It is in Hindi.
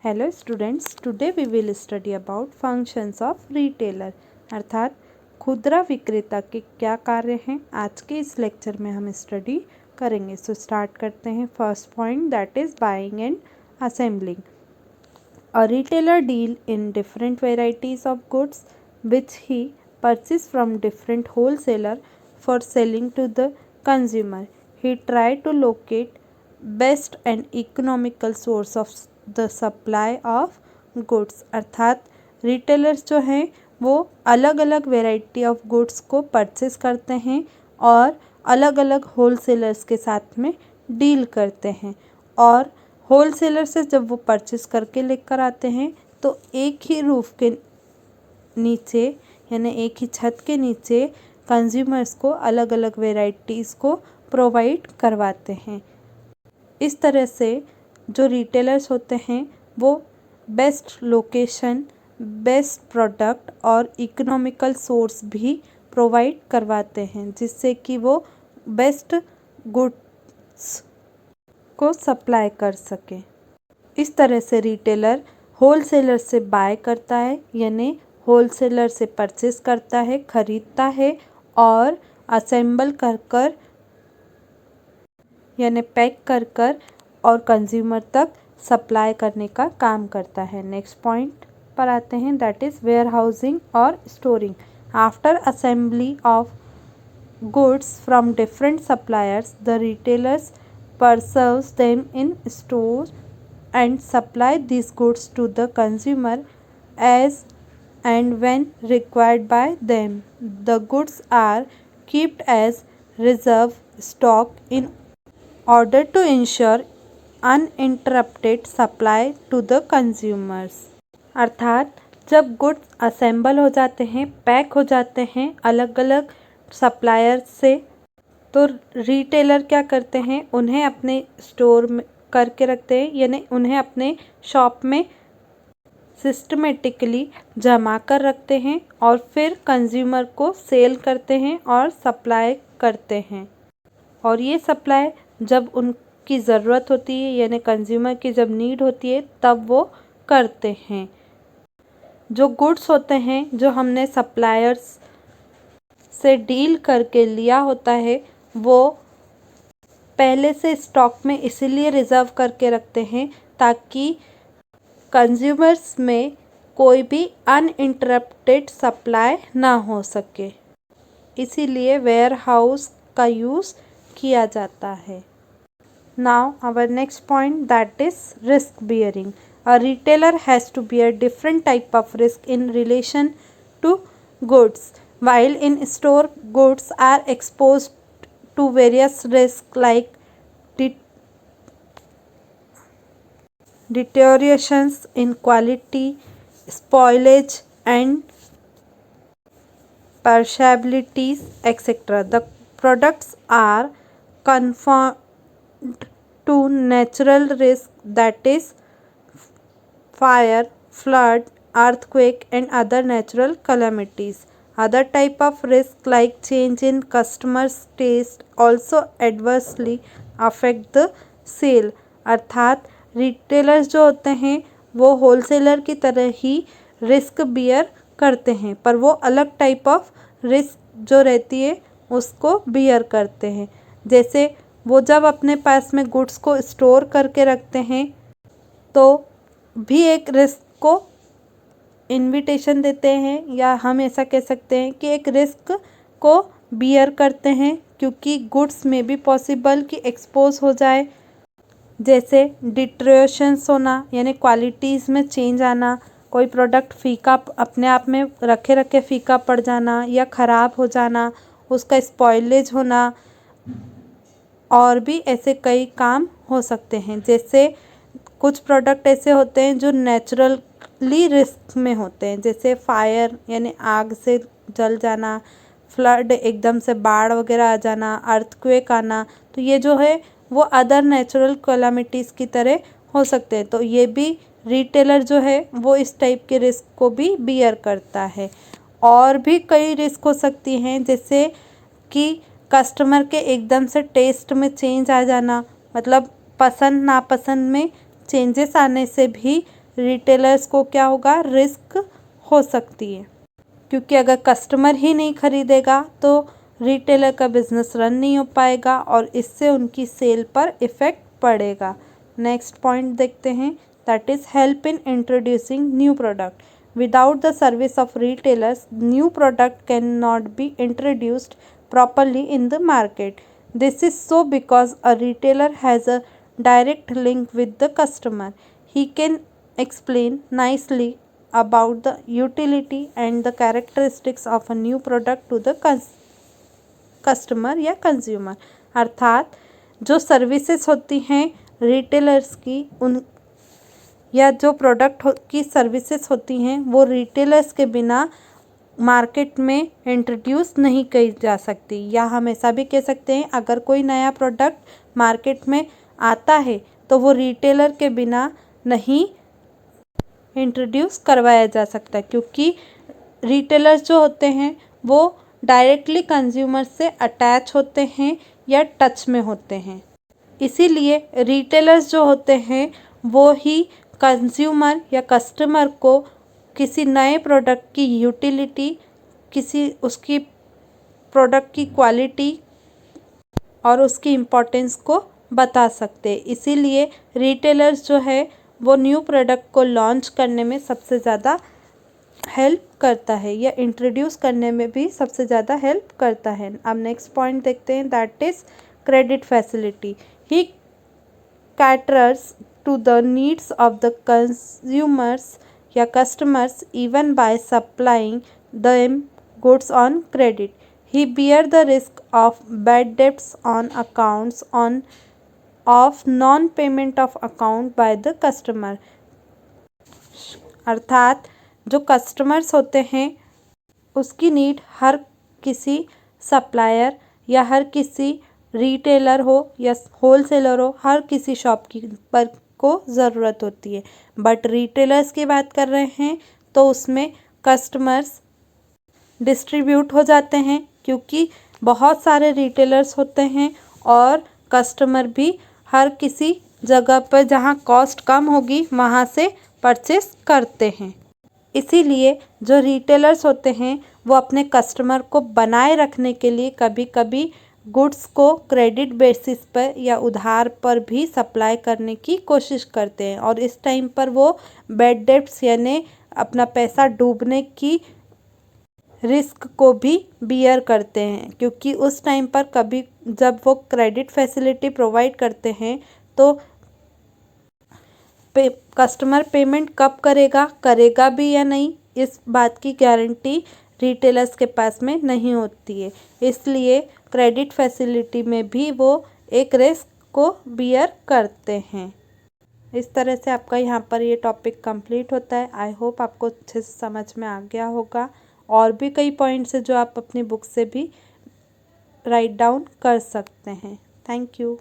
Hello students, today we will study about functions of retailer अर्थात खुदरा विक्रेता के क्या कार्य हैं। आज के इस लेक्चर में हम स्टडी करेंगे। सो स्टार्ट करते हैं। First point that is buying and assembling. A retailer deal in different varieties of goods which he purchase from different wholesaler for selling to the consumer. He tried to locate best and economical source of the supply of goods अर्थात रिटेलर्स जो हैं वो अलग अलग वेराइटी ऑफ गुड्स को परचेस करते हैं और अलग अलग होलसेलर्स के साथ में डील करते हैं। और होलसेलर से जब वो परचेस करके लेकर आते हैं तो एक ही रूफ के नीचे यानी एक ही छत के नीचे कंज्यूमर्स को अलग अलग वेराइटीज़ को प्रोवाइड करवाते हैं। इस तरह से जो रिटेलर्स होते हैं वो बेस्ट लोकेशन, बेस्ट प्रोडक्ट और इकोनॉमिकल सोर्स भी प्रोवाइड करवाते हैं जिससे कि वो बेस्ट गुड्स को सप्लाई कर सके। इस तरह से रिटेलर होलसेलर से बाय करता है यानी होलसेलर से परचेस करता है, खरीदता है और असेंबल कर कर यानी पैक कर कर और कंज्यूमर तक सप्लाई करने का काम करता है। नेक्स्ट पॉइंट पर आते हैं दैट इज़ वेयर हाउसिंग और storing. After assembly of goods from different suppliers the retailers preserves them in store and supply this goods to the consumer as and when required by them. The goods are kept as reserve stock in order to ensure uninterrupted supply to the consumers. अर्थात जब गुड्स असेंबल हो जाते हैं, पैक हो जाते हैं अलग अलग सप्लायर से, तो रिटेलर क्या करते हैं, उन्हें अपने स्टोर में करके रखते हैं यानी उन्हें अपने शॉप में सिस्टमेटिकली जमा कर रखते हैं और फिर कंज्यूमर को सेल करते हैं और सप्लाई करते हैं। और ये सप्लाई जब उनकी ज़रूरत होती है यानी कंज्यूमर की जब नीड होती है तब वो करते हैं। जो गुड्स होते हैं जो हमने सप्लायर्स से डील करके लिया होता है वो पहले से स्टॉक में इसीलिए रिज़र्व करके रखते हैं ताकि कंज्यूमर्स में कोई भी अनइंटरप्टेड सप्लाई ना हो सके, इसीलिए वेयर हाउस का यूज़ किया जाता है। Now our next point that is risk bearing. A retailer has to bear different type of risk in relation to goods while in store goods are exposed to various risks like deteriorations in quality, spoilage and perishabilities, etc. The products are confined to natural risk that is fire, flood, earthquake and other natural calamities. Other type of risk like change in customers' taste also adversely affect the sale. अर्थात रिटेलर्स जो होते हैं वो होलसेलर की तरह ही रिस्क बियर करते हैं पर वो अलग टाइप ऑफ रिस्क जो रहती है उसको बियर करते हैं। जैसे वो जब अपने पास में गुड्स को स्टोर करके रखते हैं तो भी एक रिस्क को इन्विटेशन देते हैं या हम ऐसा कह सकते हैं कि एक रिस्क को बियर करते हैं क्योंकि गुड्स में भी पॉसिबल कि एक्सपोज हो जाए, जैसे डिट्रियोशंस होना यानी क्वालिटीज़ में चेंज आना, कोई प्रोडक्ट फीका अपने आप में रखे रखे फीका पड़ जाना या ख़राब हो जाना, उसका स्पॉइलेज होना और भी ऐसे कई काम हो सकते हैं। जैसे कुछ प्रोडक्ट ऐसे होते हैं जो नेचुरली रिस्क में होते हैं जैसे फायर यानी आग से जल जाना, फ्लड एकदम से बाढ़ वगैरह आ जाना, अर्थक्वेक आना, तो ये जो है वो अदर नेचुरल कैलामिटीज़ की तरह हो सकते हैं। तो ये भी रिटेलर जो है वो इस टाइप के रिस्क को भी बियर करता है। और भी कई रिस्क हो सकती हैं जैसे कि कस्टमर के एकदम से टेस्ट में चेंज आ जाना, मतलब पसंद नापसंद में चेंजेस आने से भी रिटेलर्स को क्या होगा, रिस्क हो सकती है, क्योंकि अगर कस्टमर ही नहीं खरीदेगा तो रिटेलर का बिजनेस रन नहीं हो पाएगा और इससे उनकी सेल पर इफ़ेक्ट पड़ेगा। नेक्स्ट पॉइंट देखते हैं, that is help in introducing new product. Without the service of retailers, new product cannot be introduced properly in the market. This is so because a retailer has a direct link with the customer. He can explain nicely about the utility and the characteristics of a new product to the customer या कंज्यूमर। अर्थात जो सर्विसेज होती हैं रिटेलर्स की, उन या जो प्रोडक्ट की सर्विसेज होती हैं वो रिटेलर्स के बिना मार्केट में इंट्रोड्यूस नहीं की जा सकती। या हम ऐसा भी कह सकते हैं, अगर कोई नया प्रोडक्ट मार्केट में आता है तो वो रिटेलर के बिना नहीं इंट्रोड्यूस करवाया जा सकता, क्योंकि रिटेलर्स जो होते हैं वो डायरेक्टली कंज्यूमर से अटैच होते हैं या टच में होते हैं। इसीलिए रिटेलर्स जो होते हैं वो ही कंज्यूमर या कस्टमर को किसी नए प्रोडक्ट की यूटिलिटी, किसी उसकी प्रोडक्ट की क्वालिटी और उसकी इम्पोर्टेंस को बता सकते हैं। इसीलिए रिटेलर्स जो है वो न्यू प्रोडक्ट को लॉन्च करने में सबसे ज़्यादा हेल्प करता है या इंट्रोड्यूस करने में भी सबसे ज़्यादा हेल्प करता है। अब नेक्स्ट पॉइंट देखते हैं, that is credit facility. He caters to the needs of the consumers या customers even by supplying them goods on credit. He bear the risk of bad debts on accounts of non-payment of account by the customer. अर्थात जो कस्टमर्स होते हैं उसकी नीड हर किसी सप्लायर या हर किसी रिटेलर हो या होलसेलर हो, हर किसी शॉपकीपर को ज़रूरत होती है। बट रिटेलर्स की बात कर रहे हैं तो उसमें कस्टमर्स डिस्ट्रीब्यूट हो जाते हैं, क्योंकि बहुत सारे रिटेलर्स होते हैं और कस्टमर भी हर किसी जगह पर जहां कॉस्ट कम होगी वहां से परचेस करते हैं। इसीलिए जो रिटेलर्स होते हैं वो अपने कस्टमर को बनाए रखने के लिए कभी कभी गुड्स को क्रेडिट बेसिस पर या उधार पर भी सप्लाई करने की कोशिश करते हैं और इस टाइम पर वो बैड डेब्ट्स यानी अपना पैसा डूबने की रिस्क को भी बियर करते हैं, क्योंकि उस टाइम पर कभी जब वो क्रेडिट फैसिलिटी प्रोवाइड करते हैं तो कस्टमर पेमेंट कब करेगा भी या नहीं, इस बात की गारंटी रिटेलर्स के पास में नहीं होती है। इसलिए क्रेडिट फैसिलिटी में भी वो एक रिस्क को बियर करते हैं। इस तरह से आपका यहाँ पर ये टॉपिक कंप्लीट होता है। आई होप आपको अच्छे से समझ में आ गया होगा। और भी कई पॉइंट्स है जो आप अपनी बुक से भी राइट डाउन कर सकते हैं। Thank you.